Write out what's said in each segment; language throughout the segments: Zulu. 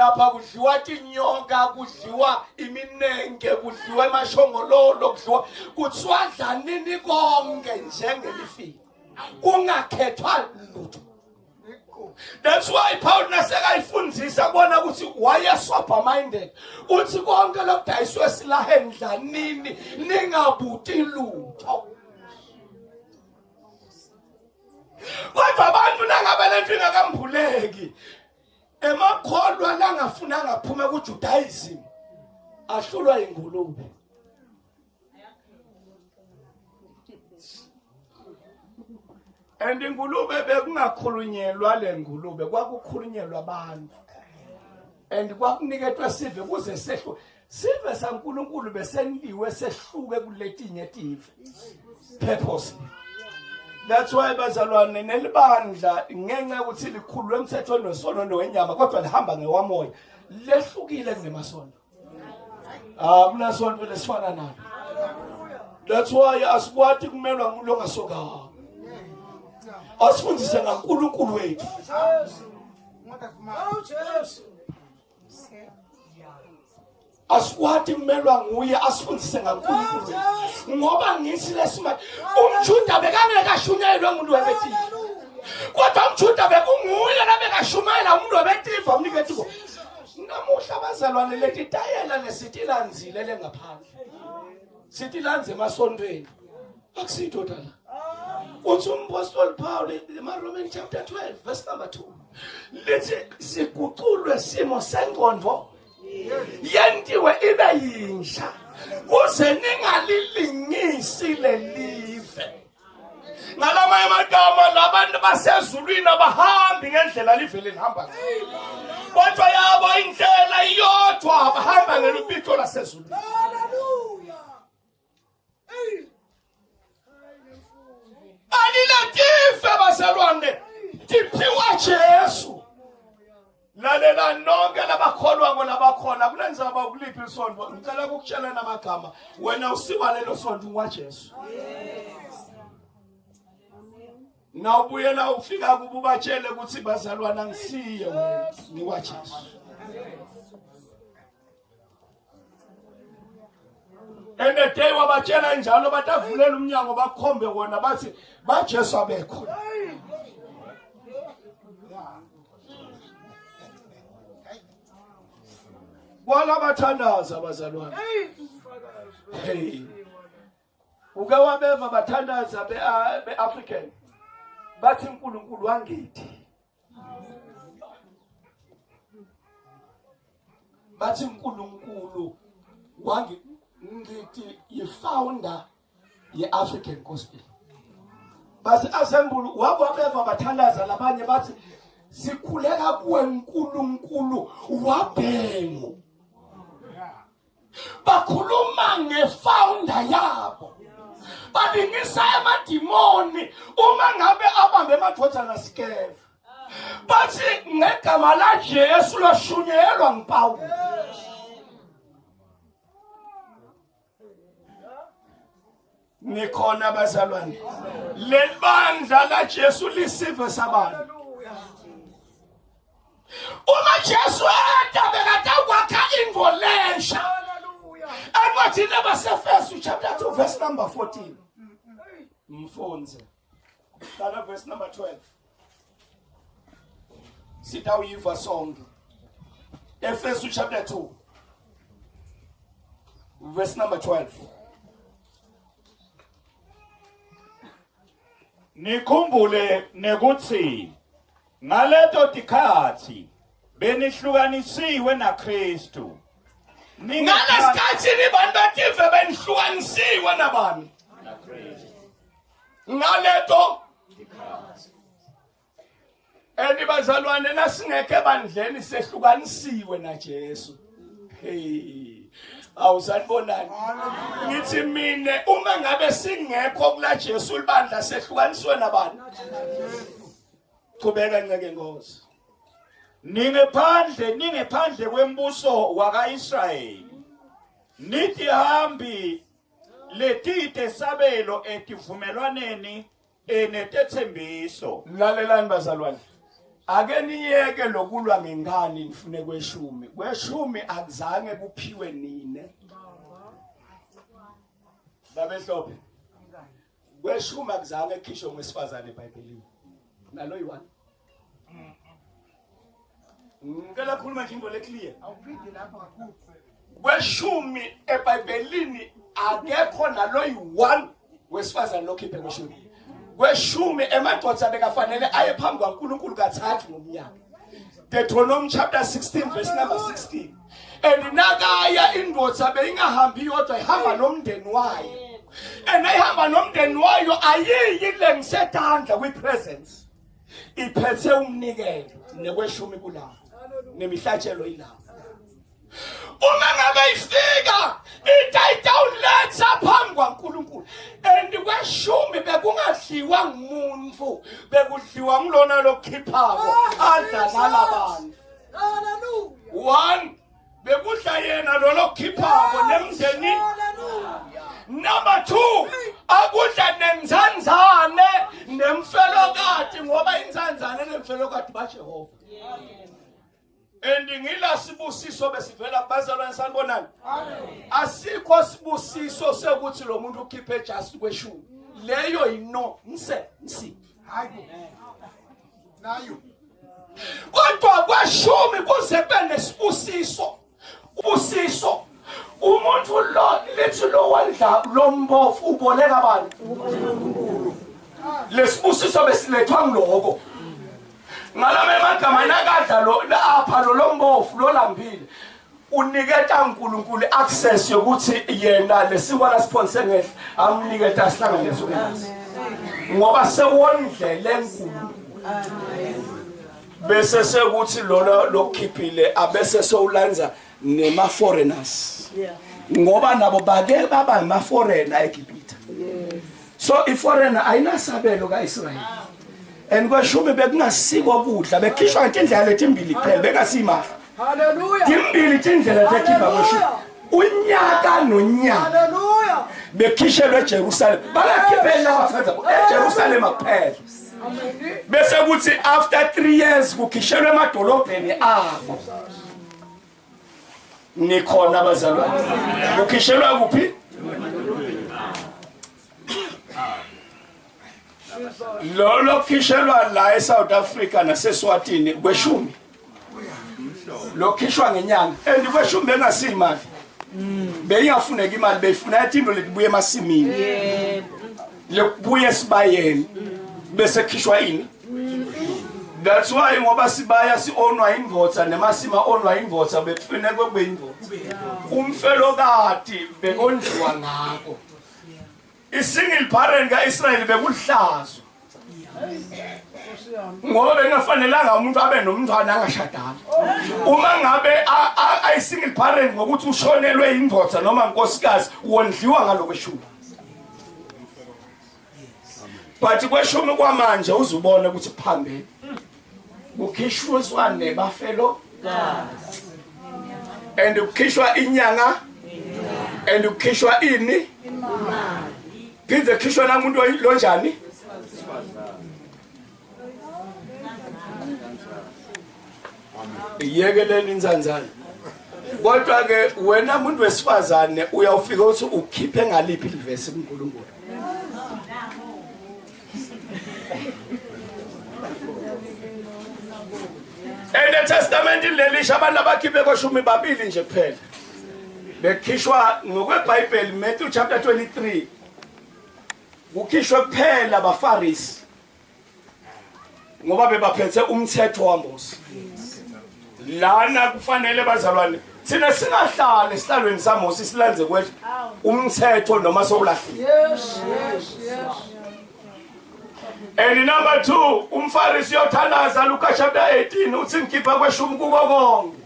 lapha kudliwa tinyoka, kudliwa iminenge, kudliwa emashongololo, kudliwa kuthiwa dlanini konke njengelifile kungakhethwa lutho. That's why Paul nasekayifundisa bona ukuthi wayesober minded uthi konke lokudayiswe silaheni dlanini ningabuti lutho. Kodwa abantu nangabe lento ingakamphuleki emakholwa la ngafuna ngaphuma kuJudaism ahlulwa ingulube. And ingulube bekungakhulunyelwa lengulube kwakukhulunyelwa abantu. And kwakuniketwa sive kuze sehlo sive saNkulunkulu besendiwe sehluke kuletinye tive. Purpose. That's why bazalwane nelibandla ngenxa ukuthi likhulwe emthethweni wesono nowenyama kodwa lihamba ngewamoya lehlukile kunemasondo. Kunasonto lesifana nalo. That's why asikwati kumelwa ngulo ngasoka. Asifundise ngaNkulunkulu wethu. Asikwati kumelwa nguye asifundise ngaNkulunkulu wethu. Ngoba ngithi lesimanje umJuda bekangeke ashunyelwe umuntu webetifa. Kodwa umJuda bekunguye labekashumayela umuntu webetifa umniketiko. Namuhla bazalwane lethi tayela lesitilanzile lengaphandle. Sitilanze emasondweni. Akusithoda la. Uthi umpostoli Paul in Roman chapter 12 verse number 2. Lithi siguqulwe simo sengqondo yendiwe ibe yinsha kuze ningalilingisi lelive. Ngalama emagama labantu basezulwini abahambi ngendlela livele lihamba ngayo. Kodwa yabo indlela iyodwa abahamba ngelupito lasezulwini. Alilatife bazalwane tiphiwa Jesu. Lalela nonke labakholwa ngolabakhona kulenza abakuliphi isonto ngicela ukutshela namagama wena usiwa lelo sonto ngwaJesu. Na ubuyela ufika kubo batshele ukuthi bazalwana ngisiye wena ngwaJesu. And the day wabatshela njalo batavulela umnyango bakhombe wona bathi baJesu abekho. Wala bathandaza bazalwane. Hey. Uke wabeva bathandaza beAfrican. Bathi uNkulunkulu wangithi. Bathi uNkulunkulu wangithi yifounder yeAfrican gospel. Bathi assemble wabeva bathandaza labanye bathi sikhuleka kuwe uNkulunkulu wabhengu. Bakhuluma ngefounder yabo. Balingisa amadimoni uma ngabe abambe emadodana skev. Bathi ngegama la Jesu loshunyelwa ngipawulo. Nikhona bazalwane. Lebandla la Jesu lisive sabantu. Uma Jesu bekatakwakha involation. And what in Efesu chapter 2 verse number 14. Mfonze. Verse number 12. Sita uyiva song. Efesu chapter 2 verse number 12. Nikhumbule nekuthi ngaleto tikhathi benihlukanisiwe naKristu. Ngalesikhathi nibantu bative benihlukanisiwe nabani? Ngaleto tikhathi. Bazalwane nasingeke bandleni sehlukanisiwe naJesu. Hey. Awusanibonani? Ngithi mina uma ngabe singekho kula Jesu libandla sehlukaniswe nabani? Qhubeka nceke Nkosi. Ningephandle kwembuso wakaIsrayeli. Nithi hambi letite sabelo etivumelwaneni enetethembiso. Lalelani bazalwane. ake niyeke lokulwa ngengane nifune kweshumi. Kweshumi akuzange kuphiwe nine. Babehlophe. Kweshumi akuzange khishwe ngwesifazane eBhayibhelini. Nalo yi1. Ngicela khuluma nje into le clear. Awuphinde lapha kakhulu. Kweshumi eBhayibhelini akekho nalo yi1 wesifazane lokhiphe kweshumi. Kweshumi emadoda bekafanele aye phambi kwaNkulunkulu kathathu ngomnyaka. Deuteronomy chapter 16 verse number 16. Nakaya indoda beyingahambi yodwa ihamba nomndeni wayo. Ayihamba nomndeni wayo ayiyi lengisetandla kwipresence. Iphethe umnikelo nekweshumi kulapho. Nemihlatshelo yilapho. Uma ngabe ifika i-down letha phambi kwaNkulunkulu kweshumi bekungadliwa ngumuntu bekudliwa ngilona lokhiphako adlala abantu. Hallelujah. 1 bekudla yena lo lokhiphako nemndeni. Number 2 akudla nenzanzane nemfelokati ngoba inzanzane nemfelokati baJehova. Ngila sibusiso besivela kubazalwane sanibonani. Asikho sibusiso sekuthi lo muntu ukhiphe just kweshumi. Leyo yino nsi. Hayi. Nayo. Kodwa kweshumi kuze kube nesibusiso. Ubusiso. Umuntu lo lithi lo wandla lombofu uboleka abantu. Lesibusiso besilethwa ngiloko. Ngalame magama nakadla lo apha lo lombofu lo lambile uniketa uNkulunkulu access yokuthi yena lesikwana sponsor ngehla amniketa sihlanganise ukwenza ngoba sewondlela enkulu bese sekuthi lona lokukhiphile abese sewulanza nema foreigners ngoba nabo bake baba ama foreigner eGibhithe so I foreigner ayinasabelo kaIsrael. Kweshumi bekungasikwa kudla bekhishwa intindlela letimbili kuphela bekasimahla. Hallelujah. Timbili tindlela tekhipha kweshumi. Unyaka nonyaka. Hallelujah. Bekhishelwe eJerusalem. Bangakhiphela abathatha eJerusalem kuphela. Amen. Bese kuthi after 3 years kukhishelwe emadolobheni abo. Nikhona abazalwane. Kukhishelwa kuphi? Lo kishelwa la eSouth Africa naseSwatini kweshumi. Lo khishwa ngenyanga kweshumi bengasimali. Beyingafuneka imali beyifuna itindo letibuye emasimini. Lekubuye esibayeni bese khishwa ini. That's why ngoba sibaya sionwa indvodza nemasima onwa indvodza bekufanele kube indvodza. Umfelokati bekondliwa ngako. Isingle parent kaIsrael bekudlazo. Ngoba bengafanelanga umuntu abe nomntwana angashadanga. Uma ngabe ay single parent ngokuthi ushonelwe indvodza noma inkosikazi wondliwa ngalokweshumi. But kweshumi kwamanje uzubona ukuthi phambili kukhishwa nebafelo kukhishwa inyanga kukhishwa ini Phinze khishwa namuntu lonjani? Yekeleni inzanzana. Kodwa ke wena umuntu wesifazane uyawufika uthi ukhiphe ngaliphi ivesi kuNkulunkulu. The Testament lelisha abantu abakhiphe kweshumi babili nje kuphela. Bekhishwa ngokweBhayibheli Matthew chapter 23. Kukhishwe kuphela abaFarisi ngoba bebaphethe umthetho waMose. Lana kufanele bazalwane thina singahlali esihlalweni saMose silanze kwethu umthetho noma sowulahlile. Yes. Number 2 umFarisi yothanaza Luka chapter 18 uthi ngikhipha kweshumi kuko konke.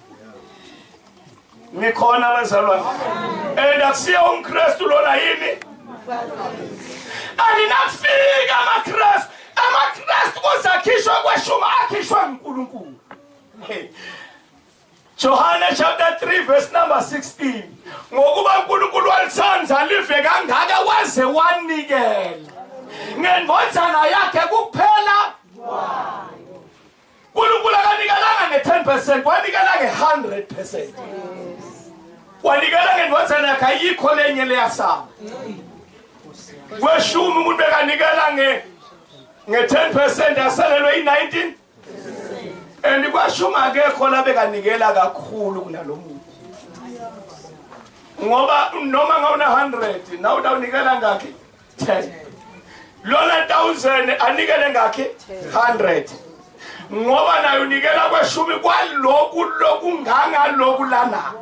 Nikhona bazalwane. Akusiya umKristu lona yini? Alinafika amakristu kuzakhishwa kweshumi akhishwa uNkulunkulu. John chapter 3 verse number 16. Ngokuba uNkulunkulu walithanda live kangaka waze wanikela ngendvodzana yakhe kuphela uNkulunkulu akanikelanga nge-10%, wanikela nge-100%. Wanikela ngendvodzana yakhe ayikho lenye leyasala. Kweshumi umuntu bekanikela nge-10% yasalelwe i-19. And kwashumi akekho la bekanikela kakhulu kunalomuntu. Ngoba noma ngawuna 100 nawe utawunikela ngakhi 10. Lona 1000 anikele ngakhi 100. Ngoba nayo unikela kweshumi kwaloku lokunganga lokhu lana.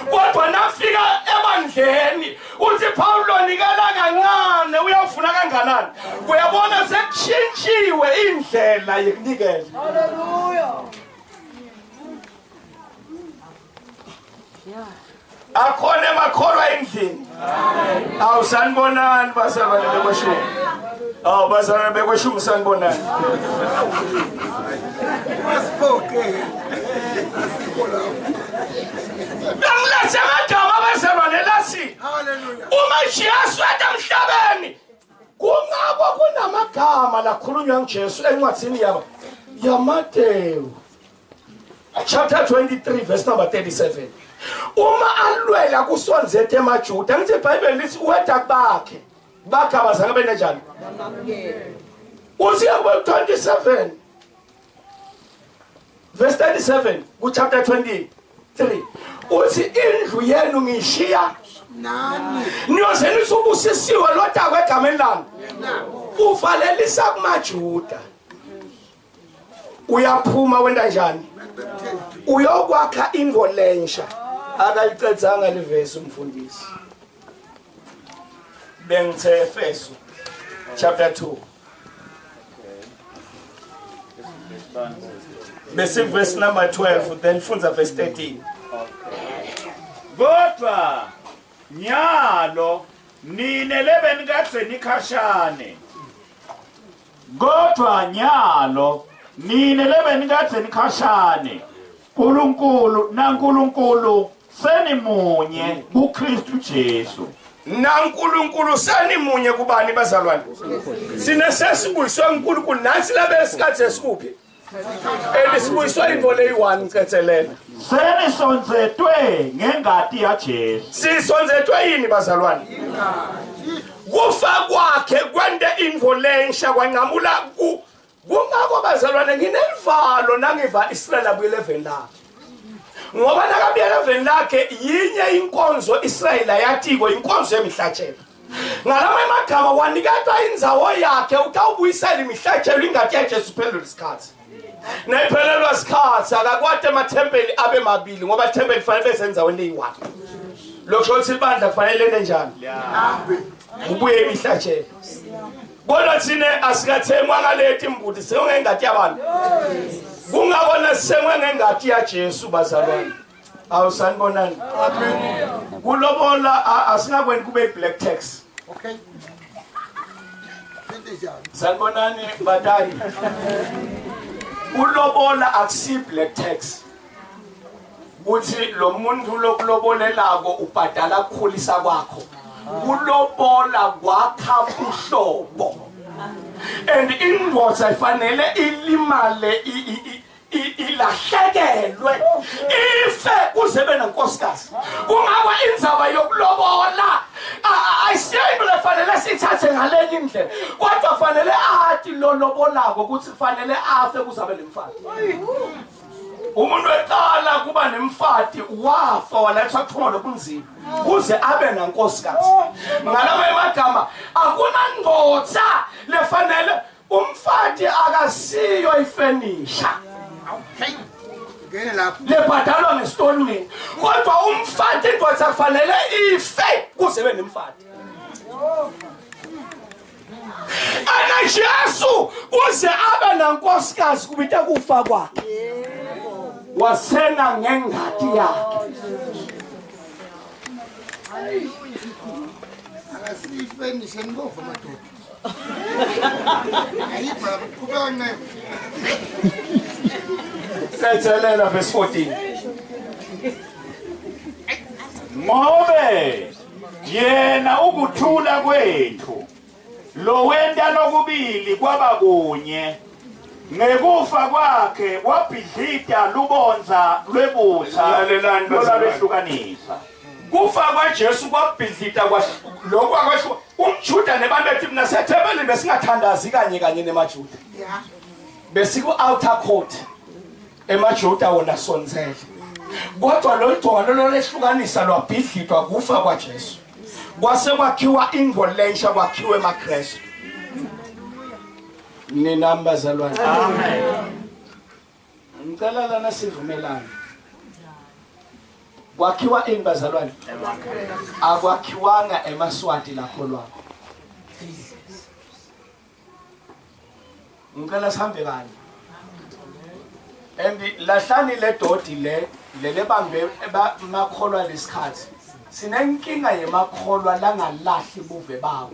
Kodwa nafika ebandleni uthi Paulo nikela kancane uyafuna kanganani. Uyabona sekutshintshiwe indlela yokunikela. Hallelujah. Akhona emakholwa endlini. Awusanibonani basalwane bekweshumi. Basalwane bekweshumi sanibonani. Ngilethe amagama abasalwane lasi. Uma Jesu ede emhlabeni kungaba kunamagama lakhulunywa nguJesu encwadini yaMateyu chapter 23 verse number 37. Uma alwela kusonzethe emaJuda ngithi iBhayibheli lithi weda bakhe abazange benjani usiya ku 27 verse 37 ku chapter 23 uthi indlu yenu ngishiya nani niyoze nisubusisiwe lodwa kwegameni lami uvalelisa kumaJuda uyaphuma wenda njani uyokwakha ingolensha akayicedzanga livesi umfundisi bengithe Efeso chapter 2 bese verse number 12 then funza verse 13. Kodwa nyalo nine lebeni kade nikhashane. Kodwa nyalo nine lebeni kade nikhashane. Nankulunkulu senimunye kuKristu Jesu. Nankulunkulu senimunye kubani bazalwane? Sine sesibuyiswe uNkulunkulu nansi labe esikhathi esikuphi? Elisibuyiswe invole i1 ngicethelena. Senisonzetwe ngengati yaJesu. Sisonzetwe yini bazalwane? Kufa kwakhe kwende involensha kwanqamula kungako bazalwane nginelivalo nangiva Israel abu11 la. Ngoba nakabuye 11 lakhe yinye inkonzo Israel ayatiko inkonzo yemihlatshelo. Ngalama emagama wanikatwa indzawo yakhe utawubuyisela imihlatshelo ingati yaJesu phela isikhathi. Nayiphelelwa isikhathi akakwade amathempeli abe mabili ngoba ithempeli kufanele besenza eyi1. Lokho uthi ibandla kufanele lene njani? Ubuye imihlatshelo. Kodwa thina asikathemwa ngalethi imbuti sengengati yabantu. Kungabona semwe ngengati yaJesu bazalwane. Awusanibonani? Amen. Kulobola asingakweni kube black text. Okay. Sanibonani badali. Ulobola akusi black text. Uthi lo muntu lokulobolelako ubhadala kukhulisa kwakho. Ulobola kwakha uhlobo. And indvodza ifanele ilimale ilahlekelwe ife kuze bena nkosikazi. Kungaba indzaba yokulobola ayisiyinto lefanele sithathe ngalenye indlela. Kodwa fanele athi lo lobolako ukuthi kufanele afe kuzabe lemfati. Umuntu eqala kuba nemfati wafa walatha kuthoma lokunzima kuze abe nankosikazi. Ngalama emagama akunandvodza lefanele umfati akasiyo ifenisha. Okay. Ngene lapho. Lebhadalwa ngestonini. Kodwa umfati indvodza kufanele ife kuze be nemfati. Ana Jesu kuze abe nankosikazi kubita kufa kwakhe. Wasena ngengati yakhe. Akasifenishe ngofa madoda. Ayibra kuba ngene. Setselela verse 14. Ngobe yena ukuthula kwethu lo wenda lokubili kwaba kunye ngekufa kwakhe wabhidlita lubonza lwebutha lolwalwehlukanisa. Kufa kwaJesu kwabhidlita lokho akwasho umJuda nebantu bethi mina sethebele besingathandazi kanye nemaJuda. Besiku outer court emaJuda wona sonzele. Kodwa lo Jonga lolwehlukanisa lwabhidlitwa kufa kwaJesu. Kwase kwakhiwa ingolensha kwakhiwe emakrestu. Nina bazalwane. Amen. Ngicela lana sivumelane. Kwakhiwa ini bazalwane? Akwakhiwanga emaswati lakholwako. Ngicela sihambe kanye. Lahlani le dodi le bambe emakholwa lesikhathi. Sinenkinga yemakholwa langalahli buve bawo.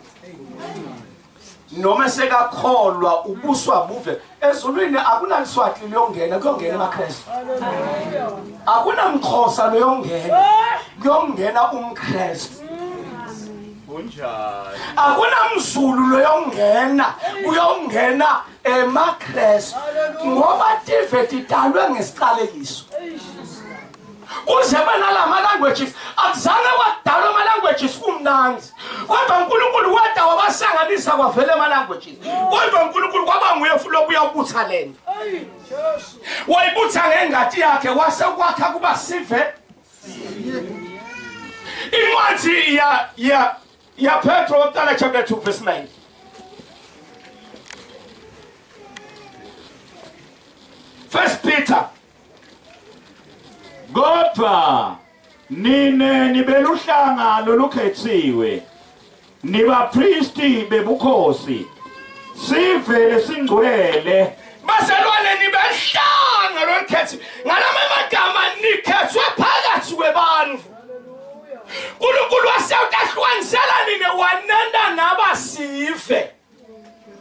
Noma sekakholwa ubuswa buve ezulwini akunaliswati liyongena kuyongena emakrestu. Akunamkhosa kuyongena umkrestu. Kunjani? Akunamzulu kuyongena emakrestu ngoba tive tidalwe ngesiqalekiso. Kuze banalama languages akuzange wadalwa ama languages kumnanzi. Kodwa uNkulunkulu wada wabasanganisa kwavela ama languages. Kodwa uNkulunkulu kwaba nguye futhi obuya ubutha lento. Wayibutha ngengati yakhe wase kwakha kuba sive. Incwadi ya Petro chapter 2 verse 9. First Peter. Kodwa nine nibeluhlanga lolukhethiwe nibapristi bebukhosi sivele singcwele Bazalwane nibehlanga lolukhethiwe ngalama magama nikhethwe phakathi kwebantu. uNkulunkulu wasewuhlukanisela nine wananda nabasive.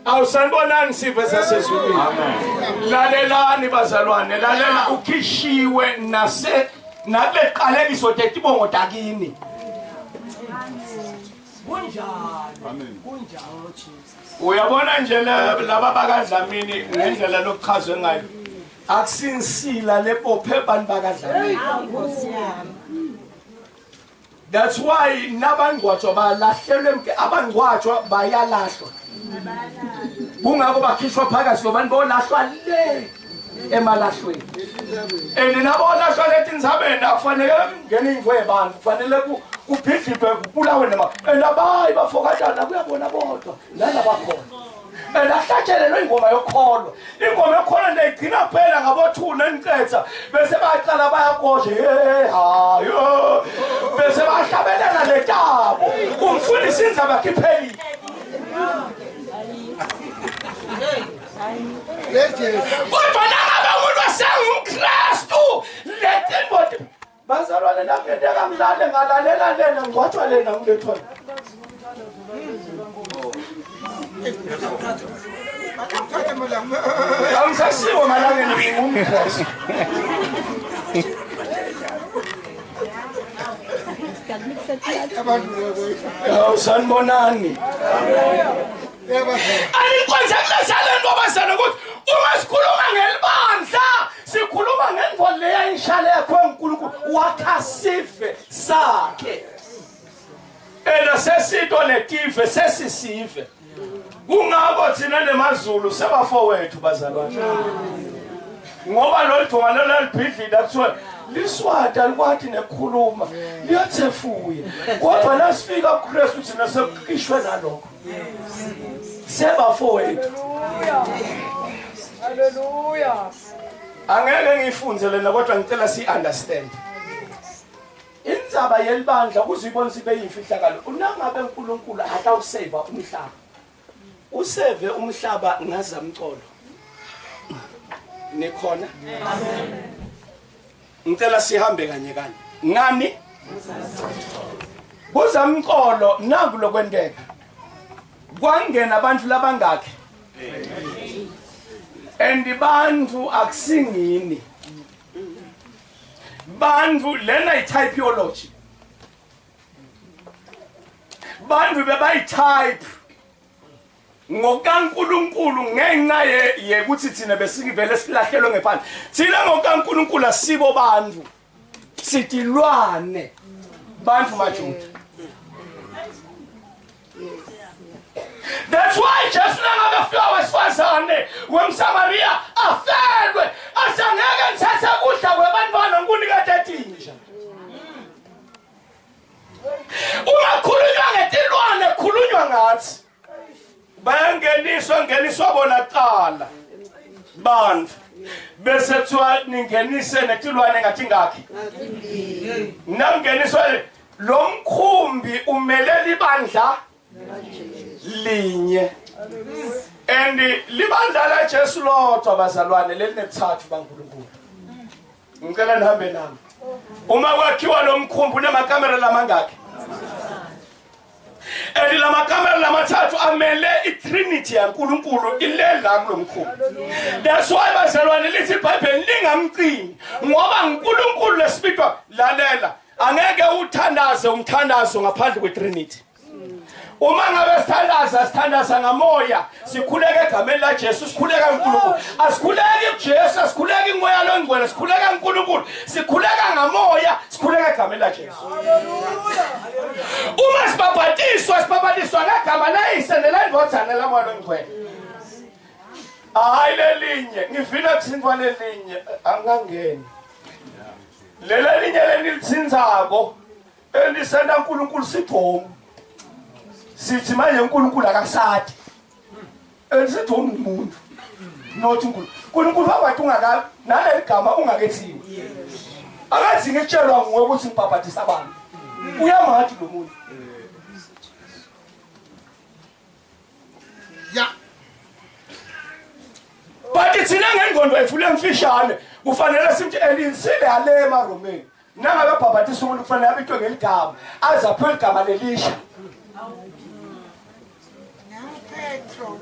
Awusanibonani sive sasezulwini. Amen. Lalelani bazalwane, lalela ukhishiwe nabeqalekiso tetibongo dakini. Amen. Uyabona nje laba bakaDlamini ngendlela lokuchazwe ngayo. Akusinsila lepophe abantu bakaDlamini. That's why nabangcwatshwa balahlelwe abangcwatshwa bayalahlwa. Kungako bakhishwa phakathi kwabantu bolahlwa le emalahlweni. Nabo olahlwa lethi nzabeni akufanele ngene ingwe abantu kufanele kuphidliphe kubulawe nema nabayi bafokatana kuyabona bodwa lana bakhona. Lahlatshelelwe ingoma yokholwa. Ingoma yokholwa ndayigcina phela ngabothuna enketha bese baqala bayakoshe hayo bese bahlabelela letabo umfundisi indaba khiphelile. Kodwa nangabe umuntu wasengumKristu lethi bazalwane nangento akamlale ngalalela lena ngcwatshwa lena ngilethwa. Angisasiwe malangeni ngumKristu. Sanibonani. Alikwenza kulesale ngobazana ukuthi uma sikhuluma ngelibandla sikhuluma ngento leya inshale yakho uNkulunkulu wakhasive sakhe. Sesito letive sesisive. Kungako thina nemazulu sebafowethu bazalwane. Ngoba lo Jonga lolibhidlila kuthiwa liswada likwathi nekhuluma liyathefuye. Kodwa nasifika kuKristu thina sekukhishwe nalokho. Sebafowethu. Hallelujah. Angeke ngifunze lena kodwa ngicela si-understand. Indzaba yelibandla kuzibonisa ibe yimfihlakalo. Unangabe uNkulunkulu atawuseva umhlaba. Useve umhlaba ngazamcolo. Nikhona? Amen. Ngicela sihambe kanye. Ngani? Kuzamcolo nangu lokwenteka. Kwangena abantu labangakhe. Bantu akusingini. Bantu lena i-typology. Bantu bebayi-type. ngokaNkulunkulu ngenxa yekuthi thina besivele silahlelwe ngephandle. Thina ngokaNkulunkulu asibo bantu. Sitilwane bantu majuda. That's why just nangabafika wesifazane wemSamaria afelwe asangeke ngithatha kudla kwebantwana nkunika tetinja. Uma khulunywa ngetilwane khulunywa ngathi bayangeniswa bona qala bantu bese kuthiwa ningenise netilwane ngathi ngakhi nangeniswe lo mkhumbi umelela ibandla linye and libandla la Jesu lodwa bazalwane lelinethathu baNkulunkulu. Ngicela nihambe nami. Uma kwakhiwa lo mkhumbi unamakamera lamangaki? And lamakamera lamathathu amele iTrinity yaNkulunkulu ilela kulo mkhumbi. That's why bazalwane lithi iBhayibheli lingamcini ngoba uNkulunkulu lesibitwa lalela angeke uthandaze umthandazo ngaphandle kweTrinity. Uma ngabe sithandaza ngamoya sikhuleka egameni la Jesu sikhuleka uNkulunkulu asikhuleki uJesu asikhuleki umoya longcwele sikhuleka uNkulunkulu sikhuleka ngamoya sikhuleka egameni la Jesu. Uma sibhabhatiswa ngegama layise nelendodana lamoya longcwele. Hayi lelinye ngifina kuthintwa lelinye angangeni. Lelinye lenilitsinzako elisenda uNkulunkulu sithomo. Sithi manje uNkulunkulu akasadi. Sithi umuntu. Nothi uNkulunkulu wathi ungaka naleli gama ungakethiwe. Akathi ngitshelwa nguwe ukuthi ngibhabhathisa abantu. Uyamathi lo muntu. Ya. Bathi thina ngengqondo efule emfishane kufanele sithi elinsile yale emaromeni. Nangabe bhabhathisa umuntu kufanele abitwe ngeligama azaphe igama lelisha. Petro.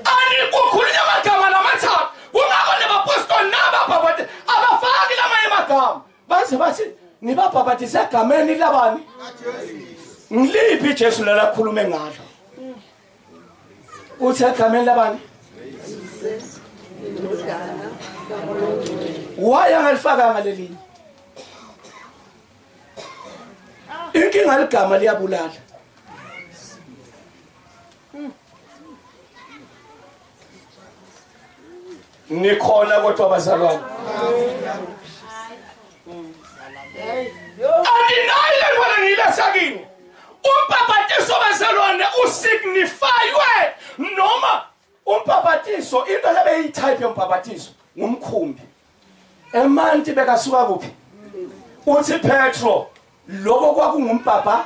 Ani kukhulunywa amagama lamathathu kungakho nebapostoli nababhabhathi abafaki lamanye amagama bathi nibabhabhathisa egameni labani ngiliphi Jesu lelakhulume ngalo uthi egameni labani waya ngalifaka ngalelinye inkinga ligama liyabulala nikhona kodwa bazalwane andinayo wena ngilasakini umbhabhatiso bazalwane usignifywe noma umbhabhatiso into lebeyitype yombhabhatiso ngumkhumbi emanti bekasuka kuphi uthi Petro lokho kwakungumbhabha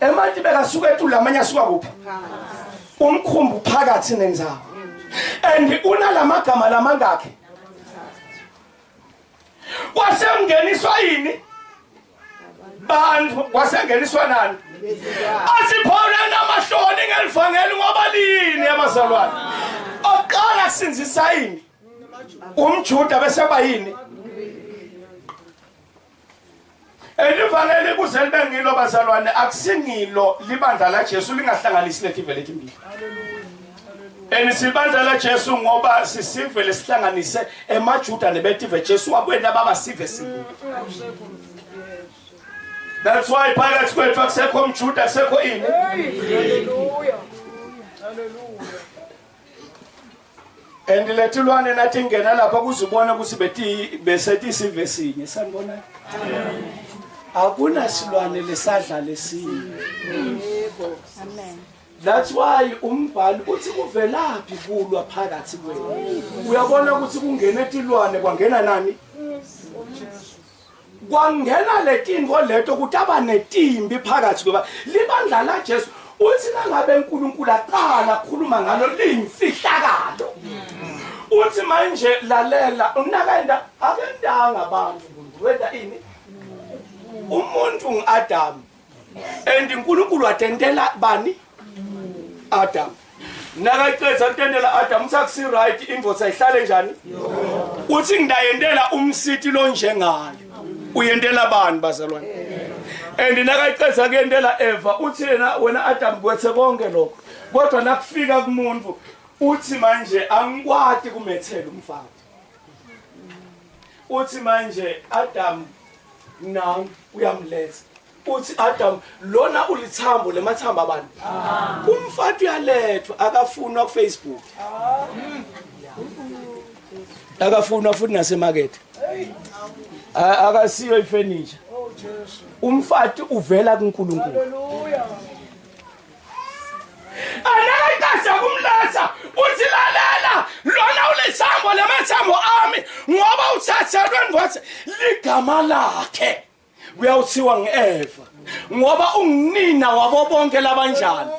emanti bekasuka etulamanya asuka kuphi umkhumbi phakathi nenzawo and unalamagama lamangaki wasengeniswa yini bantu wasengeniswa nani asiphona namahloni ngelivangeli ngoba lini abazalwane oqala sinzisa yini umjuda bese bayini elivangeli kuzelbe ngilo bazalwane akusingilo libandla la Jesu lingahlanganisi lethi vele imbili enisibandla la Jesu ngoba sisivele sihlanganise emajuda nebetive Jesu wakwenda baba sive sibe. That's why phakathi kwethu akusekho umjuda akusekho ini. Hallelujah. Hallelujah. Endiletilwane nathi ngena lapha kuzibona ukuthi besethi sive sinye sanibona. Akuna silwane lesadla lesinye. Amen. That's why umbhali uthi kuvelaphi kulwa phakathi kwenu. Uyabona ukuthi kungena etilwane kwangena nani? Kwangena letingo leto ukuthi abanetimbi phakathi kweba libandla la Jesu uthi nangabe uNkulunkulu aqala ukukhuluma ngalo liyimfihlakalo. Uthi manje lalela unakenda akendanga abantu wenda ini umuntu nguAdam and uNkulunkulu watendela bani Adam nakaqedza kutendela Adam usakusi right indoda ayihlale njani uthi ngidayendela umsiti lo njengayo uyentela abantu bazalwane and nakayiceza kuyentela Eva uthi yena wena Adam kwethe konke lokho kodwa nakufika kumuntu uthi manje angikwati kumethela umfana uthi manje Adam nami uyamletha uthi Adam lona ulithambo lemathambo abantu umfati uyalethwa akafunwa ku Facebook akafunwa futhi nasemarket akasiyo ifurniture umfati uvela kuNkulunkulu Hallelujah. anakayikasa kumletha uthi lalela lona ulithambo lemathambo ami ngoba uthathelwe ngothi ligama lakhe uyawuthiwa ngeEva ngoba unginina wabo bonke labanjani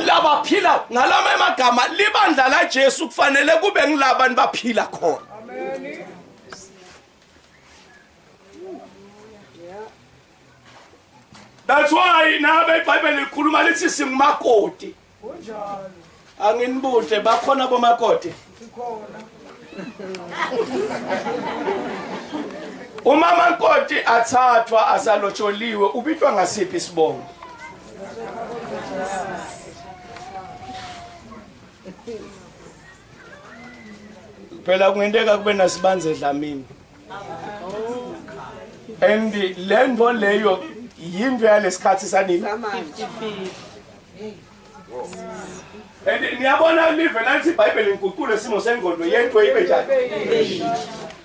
labaphila ngalama emagama libandla la Jesu kufanele kube ngilabani baphila khona. Amen. That's why nabe iBhayibheli likhuluma lithi singumakoti Kunjalo. anginibuhle bakhona bomakoti Sikhona. umama nkoti athathwa asalotsholiwe ubitwa ngasiphi isibongo phela kungenteka kube nasibanze Dlamini and lento leyo yimvo yalesikhathi sanini and niyabona live nathi iBhayibheli inguqule simo sengqondo yento ibe njani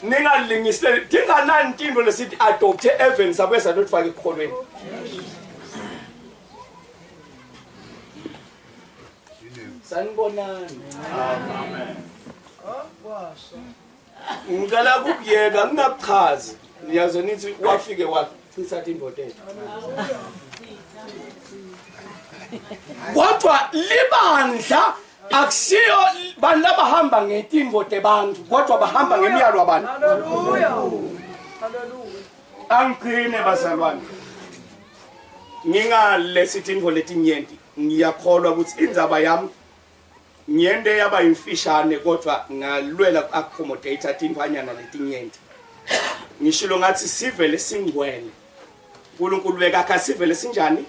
ningalingisele dinganani intimbo lesithi adopt Evans abeza lotfaka ekholweni sanibonani Amen. Washo. ngicela ukuyeka ngingachazi niyazo nithi wafike wachitha imbotetho kodwa libandla akusiyo bantu abahamba ngetimvo tebantu kodwa bahamba ngemiyalo yabantu Hallelujah. Hallelujah. angiqine bazalwane ngingalesithi imvo letinyenti ngiyakholwa ukuthi indzaba yami ngiyende yaba imfishane kodwa ngalwela accommodate timfanyana letinyenti ngishilo ngathi sivele singwele uNkulunkulu bekakha sivele sinjani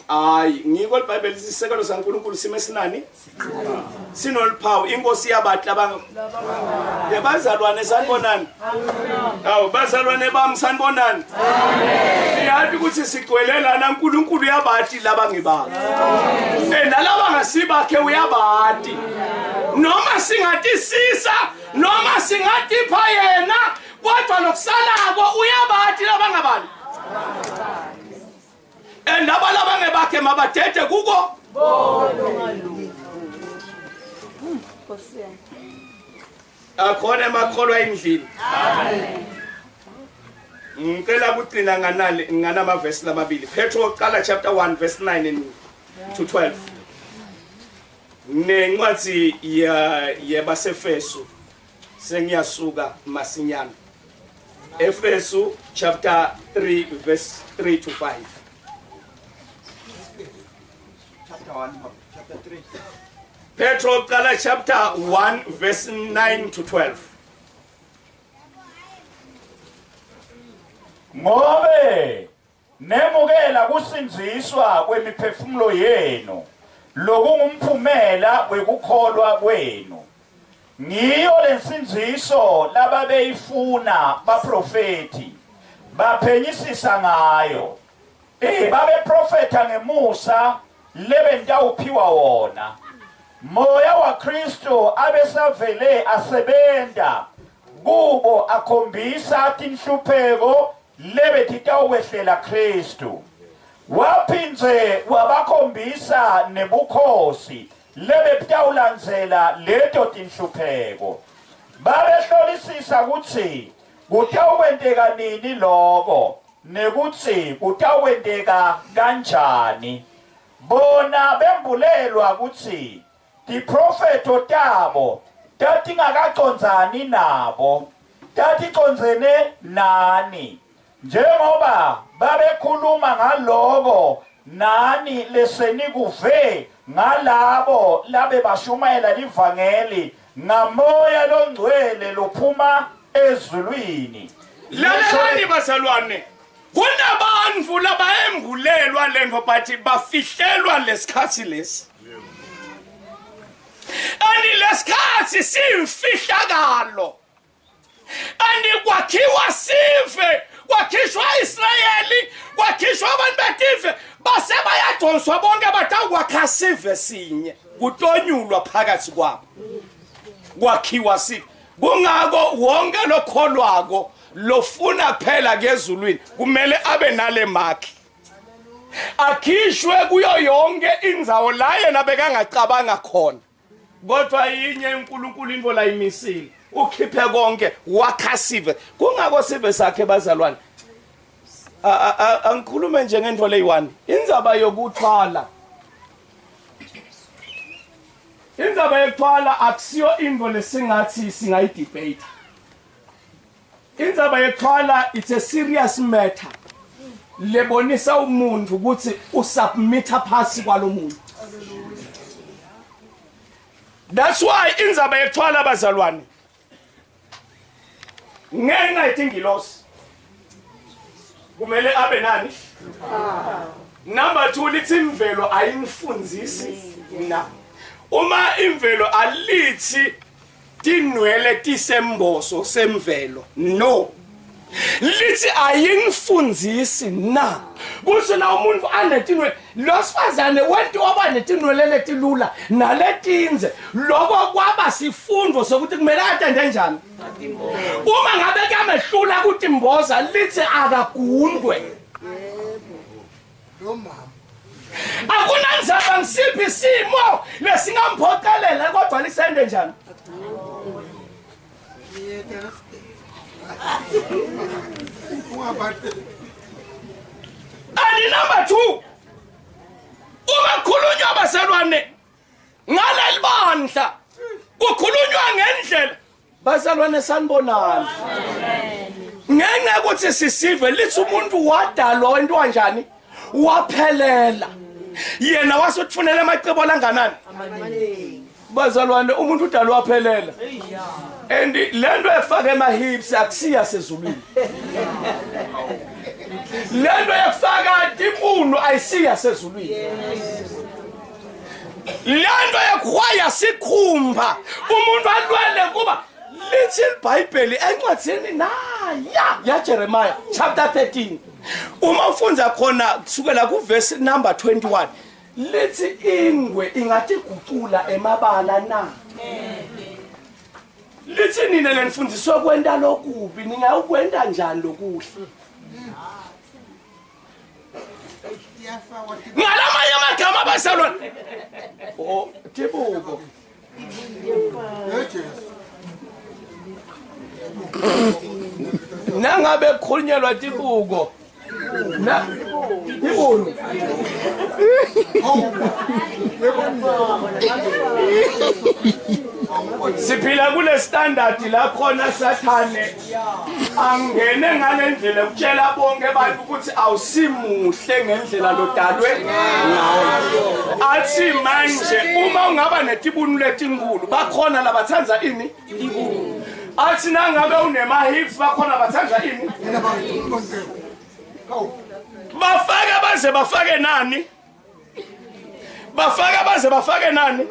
hayi ngiko iBhayibheli sisekelo saNkulunkulu sime sinani sinolphawu inkosi yabathi labanga yabazalwane sanibonani awu bazalwane bami sanibonani amen yathi ukuthi sigcwelela naNkulunkulu yabathi labangibani nalaba ngasibakhe uyabathi noma singathi sisa noma singathi pha yena kodwa nokusalako uyabathi labangabani laba ngebakhe mabadede kuko akhona emakholwa endlini ngicela ukugcina nganama verse lamabili Petro qala chapter 1 verse 9 to 12 nencwadi yabasefeso sengiyasuka masinyana Efeso chapter 3 verse 3 to 5 Petro qala chapter 1 verse 9 to 12 Ngobe nemukela kusinziswa kwemiphefumulo yenu lokungumphumela wekukholwa kwenu ngiyo lensinziso lababeyifuna baprofeti baphenyisisa ngayo babe profeta ngemusa lebentawuphiwa wona moya wa Kristo abesavele asebenda kubo akhombisa tinhlupheko lebetitawehlela Kristu waphinze wabakhombisa nebukhosi lebetawulandzela leto tinhlupheko babehlolisisa kutsi kutawukwenteka nini loko nekutsi kutawukwenteka kanjani bona bembulelwa kutsi tiprofeto tabo tatingakacondzani nabo taticondzene nani njengoba babekhuluma ngaloko nani lesenikuve ngalabo labe bashumayela livangeli ngamoya longcwele lophuma ezulwini lalelani bazalwane kunabantu labayembulelwa lento bathi bafihlelwa lesikhathi lesi ani lesikhathi simfihlakalo ani kwakhiwa sive kwakhishwa Israyeli kwakhishwa abantu betive base bayadonswa bonke batawukwakha sive sinye kutonyulwa phakathi kwabo kwakhiwa sive kungako wonke lokholwako lofuna phela kezulwini kumele abe nale makhi akhishwe kuyo yonke indzawo la yena bekangacabanga khona kodwa yinye uNkulunkulu into la imisile ukhiphe konke wakha sive kungako sive sakhe bazalwane angikhulume nje ngento leyi1 indzaba yokuthwala indzaba yokuthwala akusiyo into lesingathi singayidebate indzaba yokuthwala it's a serious matter lebonisa umuntu ukuthi usubmita phasi kwalomuntu that's why indzaba yokuthwala bazalwane ngenxa yetingilosi kumele abe nani number 2 lithi imvelo ayinifundzisi na uma imvelo alithi tinwele tisemboso semvelo no lithi ayinifundzisi na kusho na umuntu anetinwele losifazane wento waba netinwele letilula naletinze lokho kwaba sifundo sokuthi kumele atende njani uma ngabe kamehlula ukuthi imboza lithi akagundwe akunanzaba ngisiphi isimo lesingamphoqelela kodwa lisende njani and number 2 uma khulunywa bazalwane ngaleli bandla kukhulunywa ngendlela bazalwane sanibonana ngenxa ukuthi sisive lithi umuntu wadalwa wento kanjani waphelela yena wasutfunela amacebo langanani bazalwane umuntu udalwa waphelela and lento efaka emahips akusiya sezulwini lento efaka tibuno ayisiya sezulwini lento ekhwaya sikhumba umuntu alwele kuba lithi iBhayibheli encwadzini ya Jeremiah chapter 13 uma ufunza khona kusukela kuverse number 21 lithi ingwe ingathi gucula emabala na lithi nina lenifundiswe kwenta lokubi ningakwenda njani lokuhle ngalamanye amagama bazalwane oh Tibuko nangabe kukhulunyelwa Tibuko na Tibuko siphila kule standard la khona sathane angene ngalendlela ukutshela bonke abantu ukuthi awusimuhle ngendlela lodalwe ngayo athi manje uma ungaba netibunu letinkulu bakhona labathanza ini ibunu athi nangabe unemahips bakhona bathanza ini bafaka baze bafake nani bafaka baze bafake nani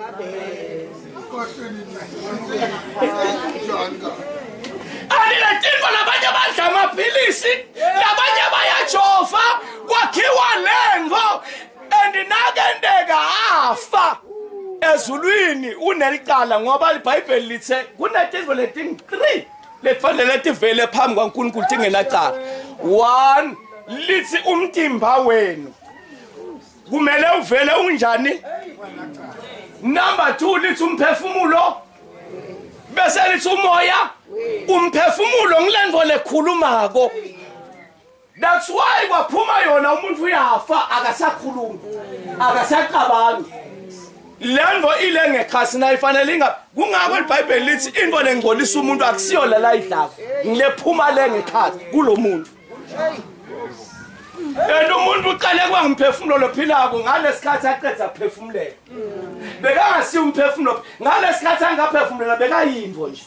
aliletingo labanye badla amaphilisi labanye bayajova kwakhiwa lengo andinakendeka afa ezulwini unelicala ngoba iBhayibheli lithe kunetingo leting 3 lekufanele tivele phambi kwaNkulunkulu tingenacala 1 lithi umtimba wenu kumele uvele unjani number 2 lithi umphefumulo bese lithi umoya umphefumulo ngilento lekhulumako that's why kwaphuma yona umuntu uyafa akasakhuluma akasacabangi lento ile ngekhasi na ifanele inga kungako iBhayibheli lithi into lengcolisa umuntu akusiyo la idlaka ngilephuma le ngekhasi kulomuntu umuntu uqale kwangimphefumulo lophilako ngalesikhathi aqedza ukuphefumulela bekangasi umphefumulo ngalesikhathi angaphefumulela bekayimvo nje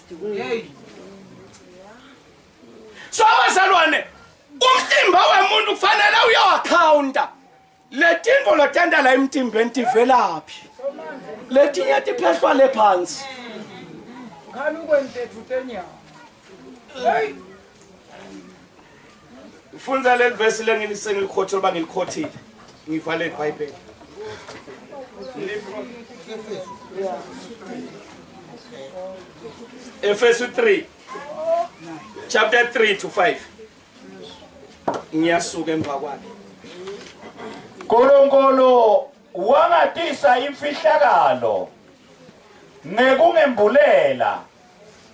So abazalwane umtimba wemuntu kufanele uyawakhawunta. Letinto lotenda la emtimbeni tivelaphi. Letinye tiphehlwa lephansi. Khani ukwentethu tenya. Hey. Funza le verse lengilikhothela bangilikhotile. Ngivale iBhayibheli. Ephesians 3 chapter 3 to 5. Ngiyasuka emva kwakhe. Nkulunkulu wangatisa imfihlakalo nekungembulela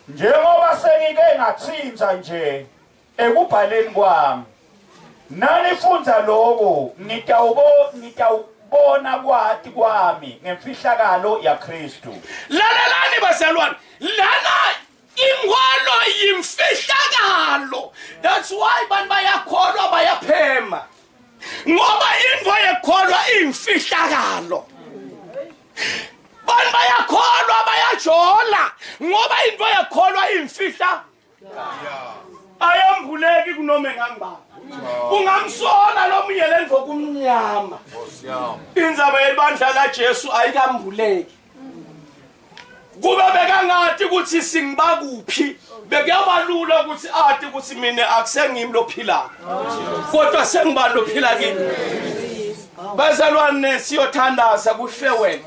njengoba sengike ngathinza nje ekubhaleni kwami. Nanifunza lokho nitawubona kwathi kwami ngemfihlakalo yaKristu. Lalelani bazalwane, lana ingwalo yimfihlakalo. That's why bantu bayakholwa bayaphema. Ngoba into yekholwa imfihlakalo. Bantu bayakholwa bayajola ngoba into yekholwa imfihla. Ayambuleki kunoma engangibani. Ungamsola lo myele kumnyama. Inzaba yebandla laJesu ayikambuleki. Kuba bekangathi ukuthi singiba kuphi, bekuyabalula ukuthi athi ukuthi mina akusengimi lophila. Kodwa sengiba lophila kimi. Bazalwane siyothandaza kuFarewell.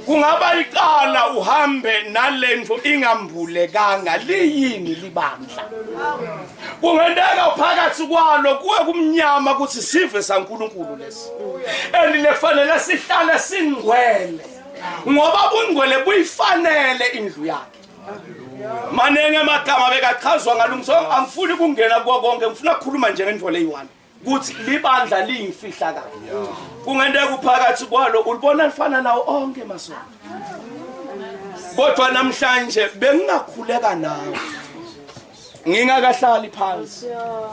Kungaba iqala uhambe nalento ingambulekanga liyini libandla. Kungendeka phakathi kwalo kuwe kumnyama ukuthi sive saNkulunkulu lesi. Elifanele sihlale singcwele. Ngoba bungcwele buyifanele indlu yakhe. Manenge amagama bekachazwa ngalungso angifuni kungena kuwo konke ngifuna ukukhuluma nje ngento leyi1 ukuthi libandla liyimfihlakalo. Kungendeka uphakathi kwalo ulibona lifana nawo onke masonto. Kodwa namhlanje bengingakhuleka nawe. Ngingakahlali phansi.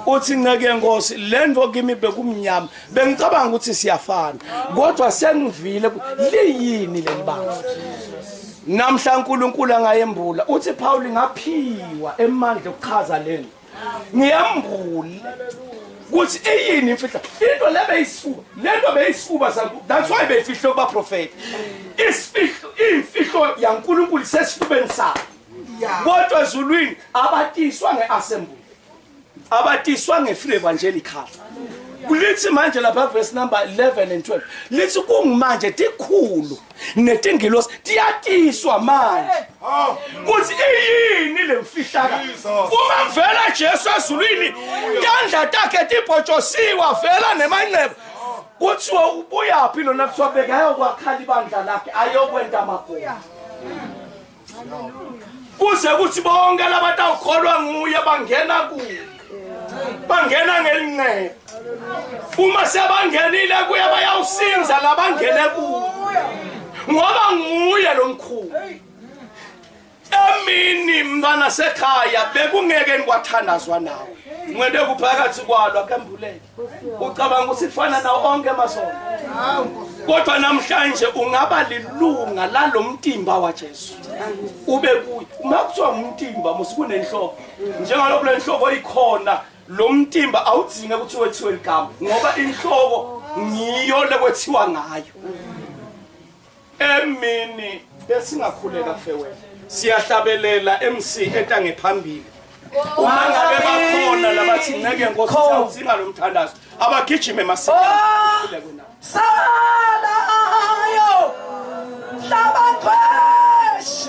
Uthi nceke Nkosi lento kimi bekumnyama. Bengicabanga ukuthi siyafana. Kodwa sengivile liyini lelibandla. Namhla uNkulunkulu angayembula. Uthi Paul ngaphiwa emandla ukuchaza lento. Ngiyambula. Kuthi eyini imfihla into lebeyisifuba lento beyisifuba saNkulunkulu. That's why beyifihlo kuba prophet. Imfihlo yaNkulunkulu sesifubeni sakhe. Kodwa ezulwini abatiswa ngeassembly. Abatiswa ngefree evangelical. Kulithi manje lapha verse number 11 and 12. Lithi kungimanje tikhulu netingilosi tiyatiswa manje. Kuthi yini lemfihlaka? Uma mvela Jesu ezulwini tandla takhe tipotshosiwa vela nemanxeba. Kuthiwa ubuyaphi lona kuthiwa bekayo kwakhala ibandla lakhe ayokwenta amakhona. Kuze kuthi bonke labantu awukholwa nguye bangena kuye. Bangena ngelinqeba. Uma sebangenile kuye bayawusinza labangene kuye. Ngoba nguye lo mkhulu. Emini mntwana sekhaya bekungeke nikwathandazwa nawe. Ngwende kuphakathi kwalo akambuleke. Ucabanga ukuthi kufana nawo onke amasonto. Kodwa namhlanje ungaba lilunga lalomtimba waJesu. Ube kuye. Uma kuthiwa umtimba musikunenhloko. Njengalokho lenhloko ikhona lo mtimba awudzinge ukuthi wethiwe igama ngoba inhloko ngiyo lekwethiwa ngayo. Emini besingakhuleka kuFarewell. Siyahlabelela MC etange phambili. Uma ngabe bakhona labathi ngeke Nkosi udzinga lo mthandazo abagijime masinya kule kona. Salayo Labaqwesh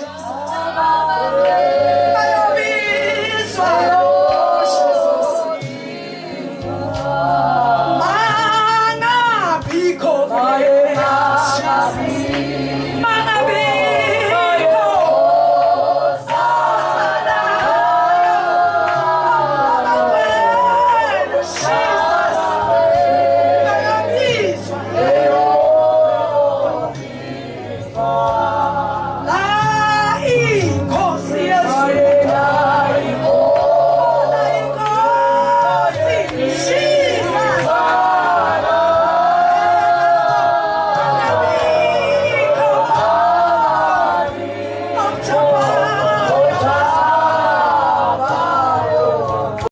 ayobizwa mana biko